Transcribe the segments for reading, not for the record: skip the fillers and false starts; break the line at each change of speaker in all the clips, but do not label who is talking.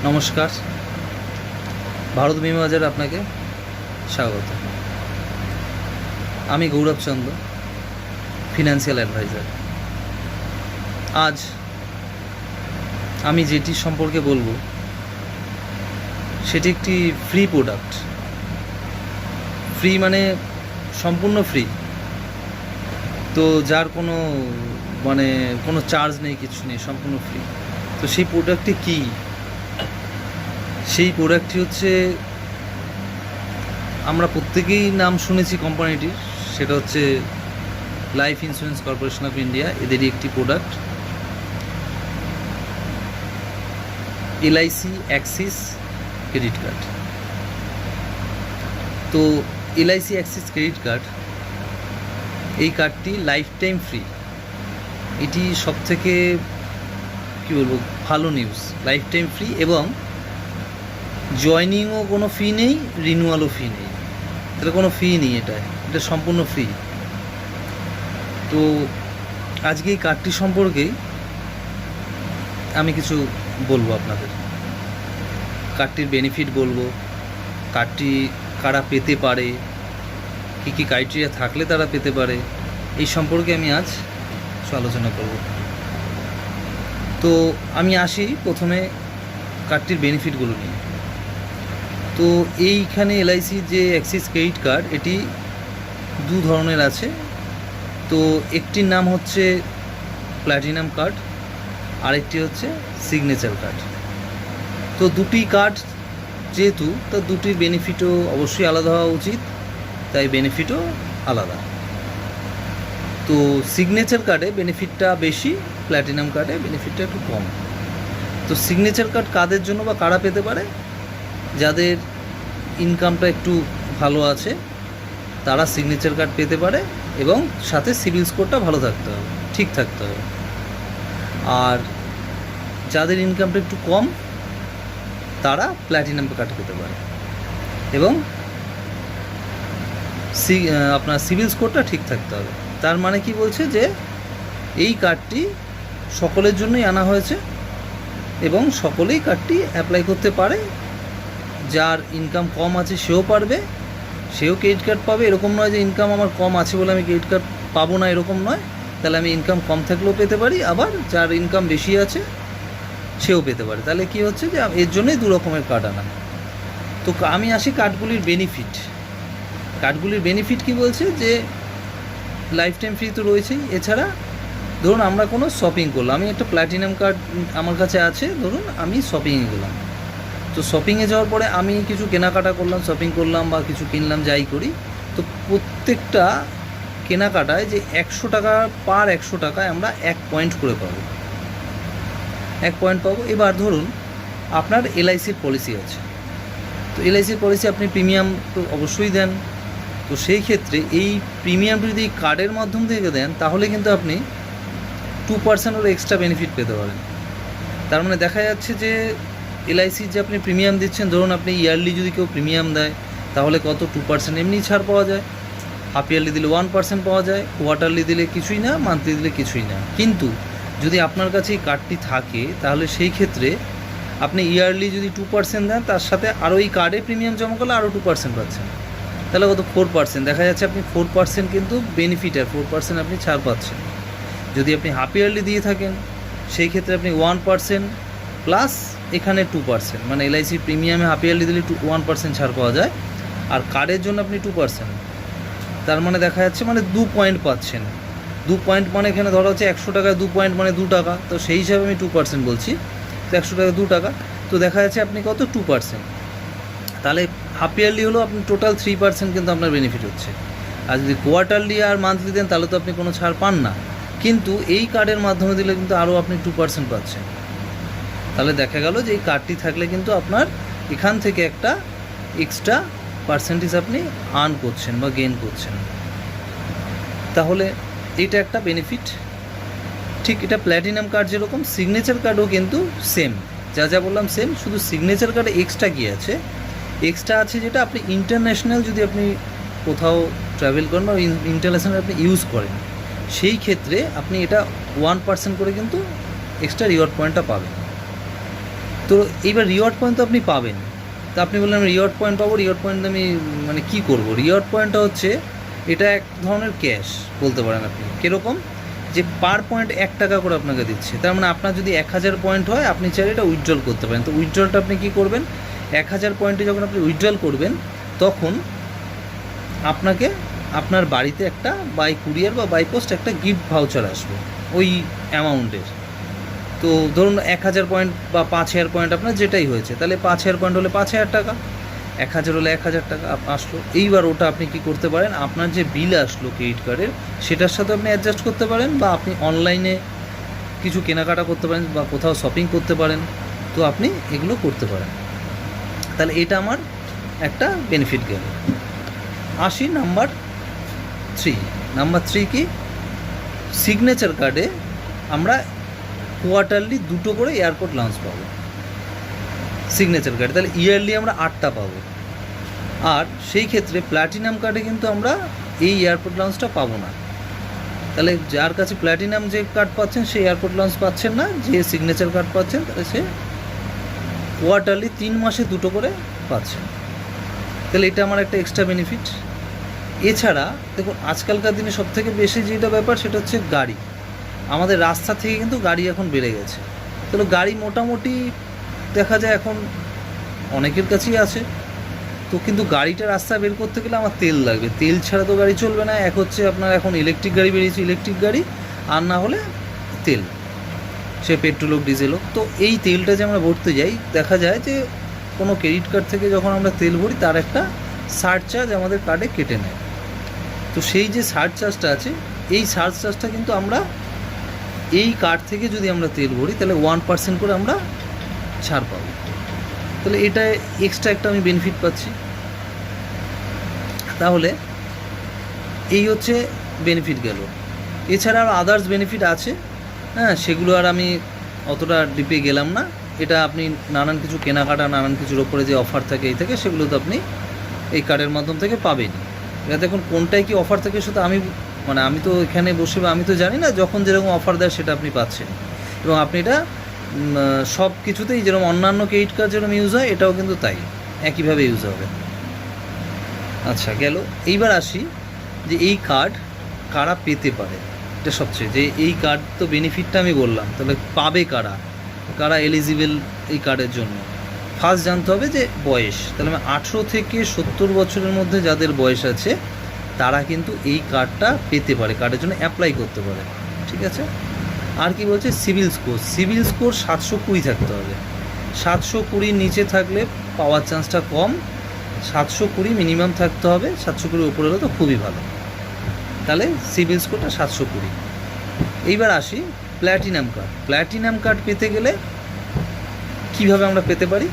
নমস্কার, ভারত বিমা বাজারে আপনাকে স্বাগত। আমি গৌরব চন্দ্র, ফিনান্সিয়াল অ্যাডভাইজার। আজ আমি যেটি সম্পর্কে বলবো সেটি একটি ফ্রি প্রোডাক্ট। ফ্রি মানে সম্পূর্ণ ফ্রি, তো যার কোনো চার্জ নেই, কিছু নেই, সম্পূর্ণ ফ্রি। তো সেই প্রোডাক্টটি কী? সেই প্রোডাক্টটি হচ্ছে, আমরা প্রত্যেকেই নাম শুনেছি কোম্পানিটির, সেটা হচ্ছে life insurance corporation of India. এদেরই একটি product LIC Axis credit card. তো LIC অ্যাক্সিস ক্রেডিট কার্ড, এই কার্ডটি লাইফ টাইম ফ্রি। এটি সবথেকে কী বলবো, ভালো নিউজ। লাইফ টাইম ফ্রি এবং জয়নিংও কোনো ফি নেই, রিনিউয়ালও ফি নেই। তাহলে কোনো ফি নেই, এটা সম্পূর্ণ ফ্রি। তো আজকে এই কার্ডটি সম্পর্কেই আমি কিছু বলবো আপনাদের। কার্ডটির বেনিফিট বলবো, কার্ডটি কারা পেতে পারে, কী কী ক্রাইটেরিয়া থাকলে তারা পেতে পারে, এই সম্পর্কে আমি আজ আলোচনা করব। তো আমি আসি প্রথমে কার্ডটির বেনিফিটগুলো নিয়ে। তো এইখানে LIC যে অ্যাক্সিস ক্রেডিট কার্ড, এটি দু ধরনের আছে। তো একটির নাম হচ্ছে প্ল্যাটিনাম কার্ড, আরেকটি হচ্ছে সিগনেচার কার্ড। তো দুটি কার্ড যেহেতু, তো দুটির বেনিফিটও অবশ্যই আলাদা হওয়া উচিত, তাই বেনিফিটও আলাদা। তো সিগনেচার কার্ডে বেনিফিটটা বেশি, প্ল্যাটিনাম কার্ডে বেনিফিটটা একটু কম। তো সিগনেচার কার্ড কাদের জন্য বা কারা পেতে পারে? যাদের ইনকামটা একটু ভালো আছে তারা সিগনেচার কার্ড পেতে পারে, এবং সাথে সিবিল স্কোরটা ভালো থাকতে হবে, ঠিক থাকতে হবে। আর যাদের ইনকামটা একটু কম তারা প্ল্যাটিনাম কার্ড পেতে পারে, এবং আপনার সিবিল স্কোরটা ঠিক থাকতে হবে। তার মানে কি বলছে যে এই কার্ডটি সকলের জন্যই আনা হয়েছে, এবং সকলেই কার্ডটি অ্যাপ্লাই করতে পারে। যার ইনকাম কম আছে সেও পারবে, সেও ক্রেডিট কার্ড পাবে। এরকম নয় যে ইনকাম আমার কম আছে বলে আমি ক্রেডিট কার্ড পাবো না, এরকম নয়। তাহলে আমি ইনকাম কম থাকলেও পেতে পারি, আবার যার ইনকাম বেশি আছে সেও পেতে পারে। তাহলে কি হচ্ছে যে এর জন্যই দু রকমের কার্ড আনা। তো আমি আসি কার্ডগুলির বেনিফিট। কার্ডগুলির বেনিফিট কি বলছে যে লাইফ টাইম ফ্রি তো রয়েছেই, এছাড়া ধরুন আমরা কোনো শপিং করলাম, আমি একটা প্ল্যাটিনাম কার্ড আমার কাছে আছে, ধরুন আমি শপিংয়ে গেলাম। তো শপিংয়ে যাওয়ার পরে আমি কিছু কেনাকাটা করলাম, শপিং করলাম বা কিছু কিনলাম, যাই করি, তো প্রত্যেকটা কেনাকাটায় যে 100 টাকা, পার 100 টাকায় আমরা 1 পয়েন্ট করে পাবো, 1 পয়েন্ট পাবো। এবার ধরুন আপনার LICর পলিসি আছে, তো LICর পলিসি আপনি প্রিমিয়াম তো অবশ্যই দেন। তো সেই ক্ষেত্রে এই প্রিমিয়ামটি যদি কার্ডের মাধ্যম থেকে দেন, তাহলে কিন্তু আপনি 2% ওর এক্সট্রা বেনিফিট পেতে পারেন। তার মানে দেখা যাচ্ছে যে LICর যে আপনি প্রিমিয়াম দিচ্ছেন, ধরুন আপনি ইয়ারলি যদি কেউ প্রিমিয়াম দেয়, তাহলে কত 2% এমনি ছাড় পাওয়া যায়। হাফ ইয়ারলি দিলে 1% পাওয়া যায়, কোয়ার্টারলি দিলে কিছুই না, মান্থলি দিলে কিছুই না। কিন্তু যদি আপনার কাছে এই কার্ডটি থাকে, তাহলে সেই ক্ষেত্রে আপনি ইয়ারলি যদি 2% দেন, তার সাথে আরও এই কার্ডে প্রিমিয়াম জমা করলে আরও 2% পাচ্ছেন। তাহলে কত 4%। দেখা যাচ্ছে আপনি 4% কিন্তু বেনিফিট, আর 4% আপনি ছাড় পাচ্ছেন। যদি আপনি হাফ ইয়ারলি দিয়ে থাকেন, সেই ক্ষেত্রে আপনি 1% প্লাস এখানে 2%, মানে LIC প্রিমিয়ামে হাফ ইয়ারলি দিলে 1% ছাড় পাওয়া যায়, আর কার্ডের জন্য আপনি 2%। তার মানে দেখা যাচ্ছে মানে 2 পয়েন্ট পাচ্ছেন। 2 পয়েন্ট মানে এখানে ধরা হচ্ছে 100 টাকায় 2 পয়েন্ট মানে 2 টাকা, তো সেই হিসাবে আমি 2% বলছি। তো 100 টাকা 2 টাকা, তো দেখা যাচ্ছে আপনি কত 2%। তাহলে হাফ ইয়ারলি হলো আপনি টোটাল 3% কিন্তু আপনার বেনিফিট হচ্ছে। আর যদি কোয়ার্টারলি আর মান্থলি দেন, তাহলে তো আপনি কোনো ছাড় পান না। কিন্তু এই কার্ডের মাধ্যমে দিলে কিন্তু আরও আপনি 2% পাচ্ছেন। তাহলে দেখা গেল যে এই কার্ডটি থাকলে কিন্তু আপনার এখান থেকে একটা এক্সট্রা পার্সেন্টেজ আপনি আর্ন করছেন বা গেইন করছেন। তাহলে এটা একটা বেনিফিট। ঠিক এটা প্ল্যাটিনাম কার্ড যেরকম, সিগনেচার কার্ডও কিন্তু সেম, যা যা বললাম সেম, শুধু সিগনেচার কার্ডে এক্সট্রা কী আছে, এক্সট্রা আছে যেটা আপনি ইন্টারন্যাশনাল যদি আপনি কোথাও ট্রাভেল করেন বা ইন্টারন্যাশনাল আপনি ইউজ করেন, সেই ক্ষেত্রে আপনি এটা 1% করে কিন্তু এক্সট্রা রিওয়ার্ড পয়েন্টটা পাবেন। তো এইবার রিওয়ার্ড পয়েন্ট তো আপনি পাবেন। তা আপনি বললেন আমি রিওয়ার্ড পয়েন্ট পাবো, রিওয়ার্ড পয়েন্ট আমি মানে কী করবো? রিওয়ার্ড পয়েন্টটা হচ্ছে এটা এক ধরনের ক্যাশ বলতে পারেন আপনি। কীরকম? যে পার পয়েন্ট 1 টাকা করে আপনাকে দিচ্ছে। তার মানে আপনার যদি 1000 পয়েন্ট হয়, আপনি চাইলে এটা উইথড্রল করতে পারেন। তো উইথড্রলটা আপনি কী করবেন? 1000 পয়েন্টে যখন আপনি উইথড্রল করবেন, তখন আপনাকে আপনার বাড়িতে একটা বাই কুরিয়ার বা বাই পোস্ট একটা গিফট ভাউচার আসবে ওই অ্যামাউন্টের। তো ধরুন 1000 পয়েন্ট বা 5000 পয়েন্ট আপনার যেটাই হয়েছে, তাহলে 5000 পয়েন্ট হলে 5000 টাকা, 1000 হলে 1000 টাকা আসলো। এইবার ওটা আপনি কি করতে পারেন, আপনার যে বিল আসলো ক্রেডিট কার্ডের, সেটার সাথে আপনি অ্যাডজাস্ট করতে পারেন, বা আপনি অনলাইনে কিছু কেনাকাটা করতে পারেন, বা কোথাও শপিং করতে পারেন। তো আপনি এগুলো করতে পারেন। তাহলে এটা আমার একটা বেনিফিট গেল। আসি নাম্বার 3। নাম্বার 3 কি? সিগনেচার কার্ডে আমরা কোয়ার্টারলি 2টো করে এয়ারপোর্ট লাউঞ্জ পাবো সিগনেচার কার্ডে। তাহলে ইয়ারলি আমরা 8টা পাবো। আর সেই ক্ষেত্রে প্ল্যাটিনাম কার্ডে কিন্তু আমরা এই এয়ারপোর্ট লাউঞ্জটা পাবো না। তাহলে যার কাছে প্ল্যাটিনাম যে কার্ড পাচ্ছেন সেই এয়ারপোর্ট লাউঞ্জ পাচ্ছেন না, যে সিগনেচার কার্ড পাচ্ছেন তাহলে সে কোয়ার্টারলি 3 মাসে 2টো করে পাচ্ছেন। তাহলে এটা আমার একটা এক্সট্রা বেনিফিট। এছাড়া দেখুন, আজকালকার দিনে সবথেকে বেশি যেটা ব্যাপার সেটা হচ্ছে গাড়ি। আমাদের রাস্তা থেকে কিন্তু গাড়ি এখন বেড়ে গেছে। তাহলে গাড়ি মোটামুটি দেখা যায় এখন অনেকের কাছেই আছে। তো কিন্তু গাড়িটা রাস্তা বের করতে গেলে আমার তেল লাগবে, তেল ছাড়া তো গাড়ি চলবে না। এক হচ্ছে আপনার এখন ইলেকট্রিক গাড়ি বেরিয়েছে, ইলেকট্রিক গাড়ি, আর না হলে তেল, সে পেট্রোল হোক ডিজেল হোক। তো এই তেলটা যে আমরা ভরতে যাই, দেখা যায় যে কোনো ক্রেডিট কার্ড থেকে যখন আমরা তেল ভরি, তার একটা সারচার্জ আমাদের কার্ডে কেটে নেয়। তো সেই যে সারচার্জটা আছে, এই সারচার্জটা কিন্তু আমরা এই কার্ড থেকে যদি আমরা তেল ভরি, তাহলে 1% করে আমরা ছাড় পাবো। তাহলে এটা এক্সট্রা একটা আমি বেনিফিট পাচ্ছি। তাহলে এই হচ্ছে বেনিফিট গেল। এছাড়া আর আদার্স বেনিফিট আছে, হ্যাঁ, সেগুলো আর আমি অতটা ডিপে গেলাম না। এটা আপনি নানান কিছু কেনাকাটা, নানান কিছুর ওপরে যে অফার থাকে এই থেকে, সেগুলো তো আপনি এই কার্ডের মাধ্যম থেকে পাবেনই। এটা দেখুন কোনটায় কি অফার থাকে সেটা আমি তো এখানে বসে বা আমি তো জানি না। যখন যেরকম অফার দেয় সেটা আপনি পাচ্ছেন, এবং আপনি এটা সব কিছুতেই যেরকম অন্যান্য ক্রেডিট কার্ড যেরকম ইউজ হয়, এটাও কিন্তু তাই একইভাবে ইউজ হবে। আচ্ছা, গেল। এইবার আসি যে এই কার্ড কারা পেতে পারে। এটা সবচেয়ে যে এই কার্ড তো বেনিফিটটা আমি বললাম, তাহলে পাবে কারা এলিজিবল এই কার্ডের জন্য। ফার্স্ট জানতে হবে যে বয়স। তাহলে 18 থেকে 70 বছরের মধ্যে যাদের বয়স আছে, তারা কিন্তু এই কার্ডটা পেতে পারে, কার্ডের জন্য অ্যাপ্লাই করতে পারে। ঠিক আছে। আর কি বলছে? সিভিল স্কোর 720 থাকতে হবে। 720 নিচে থাকলে পাওয়ার চান্সটা কম, 720 মিনিমাম থাকতে হবে। 720 উপরে হলে তো খুবই ভালো। তাহলে সিভিল স্কোরটা 720। এইবার আসি প্ল্যাটিনাম কার্ড পেতে গেলে কিভাবে আমরা পেতে পারি।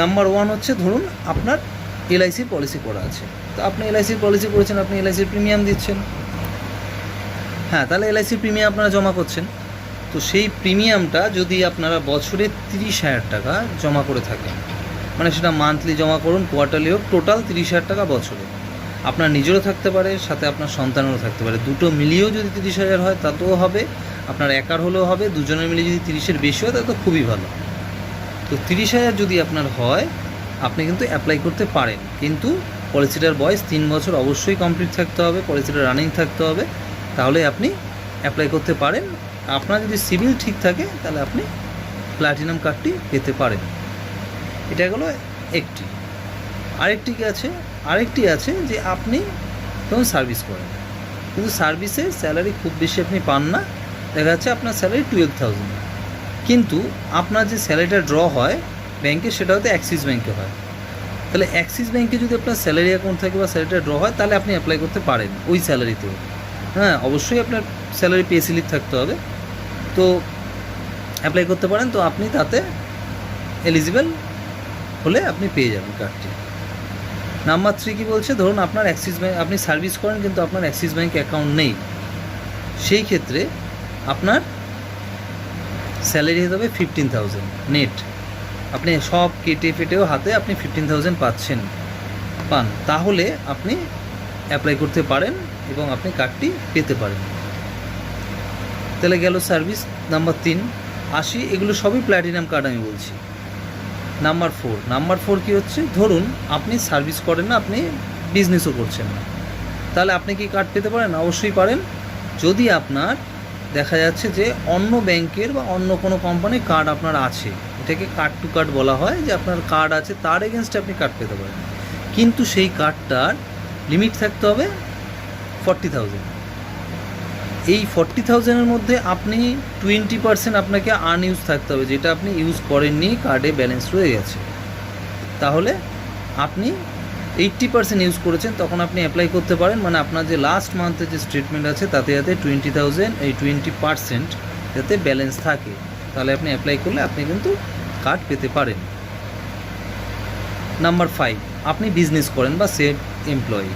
নাম্বার 1 হচ্ছে, ধরুন আপনার এলআইসির পলিসি করা আছে। তো আপনি এলআইসির পলিসি করেছেন, আপনি এলআইসির প্রিমিয়াম দিচ্ছেন। হ্যাঁ, তাহলে এলআইসির প্রিমিয়াম আপনারা জমা করছেন। তো সেই প্রিমিয়ামটা যদি আপনারা বছরে 30,000 টাকা জমা করে থাকেন, মানে সেটা মান্থলি জমা করুন, কোয়ার্টারলি হোক, টোটাল 30,000 টাকা বছরে। আপনার নিজেরও থাকতে পারে, সাথে আপনার সন্তানেরও থাকতে পারে। দুটো মিলিয়েও যদি 30,000 হয় তাতেও হবে, আপনার একার হলেও হবে। দুজনের মিলিয়ে যদি 30-এর বেশি হয় তাহলে তো খুবই ভালো। তো 30,000 যদি আপনার হয়, আপনি কিন্তু অ্যাপ্লাই করতে পারেন। কিন্তু পলিসিটার বয়স 3 বছর অবশ্যই কমপ্লিট থাকতে হবে, পলিসিটা রানিং থাকতে হবে, তাহলে আপনি অ্যাপ্লাই করতে পারেন। আপনার যদি সিভিল ঠিক থাকে, তাহলে আপনি প্ল্যাটিনাম কার্ডটি পেতে পারেন। এটা গেলো একটি। আরেকটি আছে যে আপনি ধরুন সার্ভিস করেন, কিন্তু সার্ভিসে স্যালারি খুব বেশি আপনি পান না। দেখা যাচ্ছে আপনার স্যালারি 12,000, কিন্তু আপনার যে স্যালারিটা ড্র হয় ব্যাংকে, সেটা হয়তো অ্যাক্সিস ব্যাংকে হয়। তাহলে অ্যাক্সিস ব্যাংকে যদি আপনার স্যালারি অ্যাকাউন্ট থাকে বা স্যালারিটা ড্র হয়, তাহলে আপনি অ্যাপ্লাই করতে পারেন ওই স্যালারিতেও। হ্যাঁ, অবশ্যই আপনার স্যালারি পে স্লিপ থাকতে হবে। তো অ্যাপ্লাই করতে পারেন, তো আপনি তাতে এলিজিবল হলে আপনি পেয়ে যাবেন কার্ডটি। নাম্বার 3 কি বলছে? ধরুন আপনার অ্যাক্সিস ব্যাংক, আপনি সার্ভিস করেন কিন্তু আপনার অ্যাক্সিস ব্যাংক অ্যাকাউন্ট নেই। সেই ক্ষেত্রে আপনার স্যালারি হতে হবে 15,000 নেট। আপনি সব কেটে ফেটেও হাতে আপনি 15,000 পান, তাহলে আপনি অ্যাপ্লাই করতে পারেন এবং আপনি কার্ডটি পেতে পারেন। তাহলে গেল সার্ভিস নাম্বার 3। আসি, এগুলো সবই প্ল্যাটিনাম কার্ড আমি বলছি। নাম্বার ফোর কী হচ্ছে, ধরুন আপনি সার্ভিস করেন না, আপনি বিজনেসও করছেন না, তাহলে আপনি কি কার্ড পেতে পারেন? অবশ্যই পারেন। যদি আপনার দেখা যাচ্ছে যে অন্য ব্যাংকের বা অন্য কোনো কোম্পানির কার্ড আপনার আছে, এটাকে কার্ড টু কার্ড বলা হয়, যে আপনার কার্ড আছে তার এগেনস্টে আপনি কার্ড পেতে পারেন, কিন্তু সেই কার্ডটার লিমিট থাকতে হবে 40,000। এই 40,000-এর মধ্যে আপনি 20% আপনাকে আনইউজ থাকতে হবে, যেটা আপনি ইউজ করেননি, কার্ডে ব্যালেন্স রয়ে গেছে। তাহলে আপনি 80% ইউজ করেছেন, তখন আপনি অ্যাপ্লাই করতে পারেন, মানে আপনার যে লাস্ট মান্থের যে স্টেটমেন্ট আছে তাতে যাতে 20% যাতে ব্যালেন্স থাকে, তাহলে আপনি অ্যাপ্লাই করলে আপনি কিন্তু কার্ড পেতে পারেন। নাম্বার 5, আপনি বিজনেস করেন বা সেলফ এমপ্লয়ি,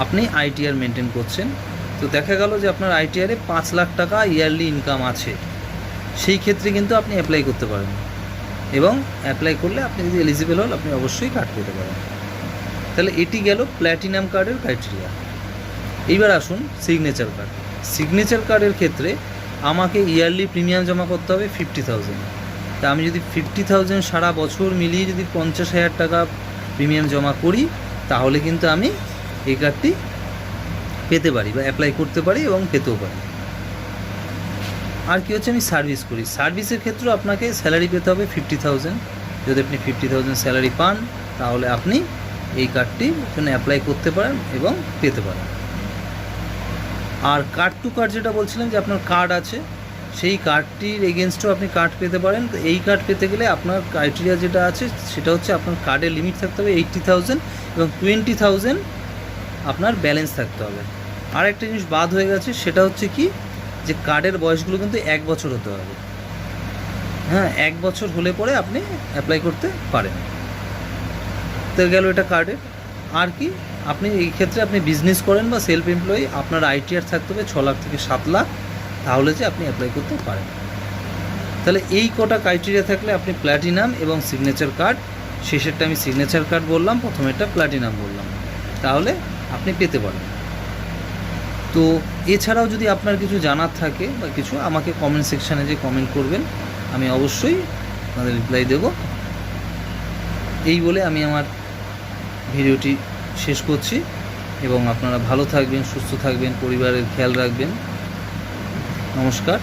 আপনি আইটিআর মেনটেন করছেন, তো দেখা গেল যে আপনার আইটিআরে 5 লাখ টাকা ইয়ারলি ইনকাম আছে, সেই ক্ষেত্রে কিন্তু আপনি অ্যাপ্লাই করতে পারেন, এবং অ্যাপ্লাই করলে আপনি যদি এলিজিবল হন আপনি অবশ্যই কার্ড পেতে পারেন। তাহলে এটি গেল প্ল্যাটিনাম কার্ডের ক্রাইটেরিয়া। এইবার আসুন সিগনেচার কার্ড। সিগনেচার কার্ডের ক্ষেত্রে আমাকে ইয়ারলি প্রিমিয়াম জমা করতে হবে 50,000। তা আমি যদি 50,000 সারা বছর মিলিয়ে যদি 50,000 টাকা প্রিমিয়াম জমা করি, তাহলে কিন্তু আমি এই কার্ডটি পেতে পারি বা অ্যাপ্লাই করতে পারি এবং পেতেও পারি। আর কি হচ্ছে, আমি সার্ভিস করি, সার্ভিসের ক্ষেত্রেও আপনাকে স্যালারি পেতে হবে 50,000। যদি আপনি 50,000 স্যালারি পান, তাহলে আপনি এই কার্ডটির জন্য অ্যাপ্লাই করতে পারেন এবং পেতে পারেন। আর কার্ড টু কার্ড যেটা বলছিলাম, যে আপনার কার্ড আছে, সেই কার্ডটির এগেনস্টেও আপনি কার্ড পেতে পারেন। তো এই কার্ড পেতে গেলে আপনার ক্রাইটেরিয়া যেটা আছে সেটা হচ্ছে আপনার কার্ডের লিমিট থাকতে হবে 80,000 এবং 20,000 আপনার ব্যালেন্স থাকতে হবে। আর একটা জিনিস বাদ হয়ে গেছে, সেটা হচ্ছে কি, যে কার্ডের বয়সগুলো কিন্তু 1 বছর হতে হবে। হ্যাঁ, 1 বছর হলে পরে আপনি অ্যাপ্লাই করতে পারেন। তো গেল এটা কার্ডের। আর কি, আপনি এই ক্ষেত্রে আপনি বিজনেস করেন বা সেলফ এমপ্লয়ি, আপনার আইটিআর থাকতে হবে 6 লাখ থেকে 7 লাখ, তাহলে যে আপনি অ্যাপ্লাই করতে পারেন। তাহলে এই কটা ক্রাইটেরিয়া থাকলে আপনি প্ল্যাটিনাম এবং সিগনেচার কার্ড, শেষেরটা আমি সিগনেচার কার্ড বললাম, প্রথমেরটা প্ল্যাটিনাম বললাম, তাহলে আপনি পেতে পারেন। তো এছাড়াও যদি আপনার কিছু জানার থাকে বা কিছু, আমাকে কমেন্ট সেকশানে যে কমেন্ট করবেন, আমি অবশ্যই আপনাদের রিপ্লাই দেব। এই বলে আমি আমার ভিডিওটি শেষ করছি, এবং আপনারা ভালো থাকবেন, সুস্থ থাকবেন, পরিবারের খেয়াল রাখবেন। নমস্কার।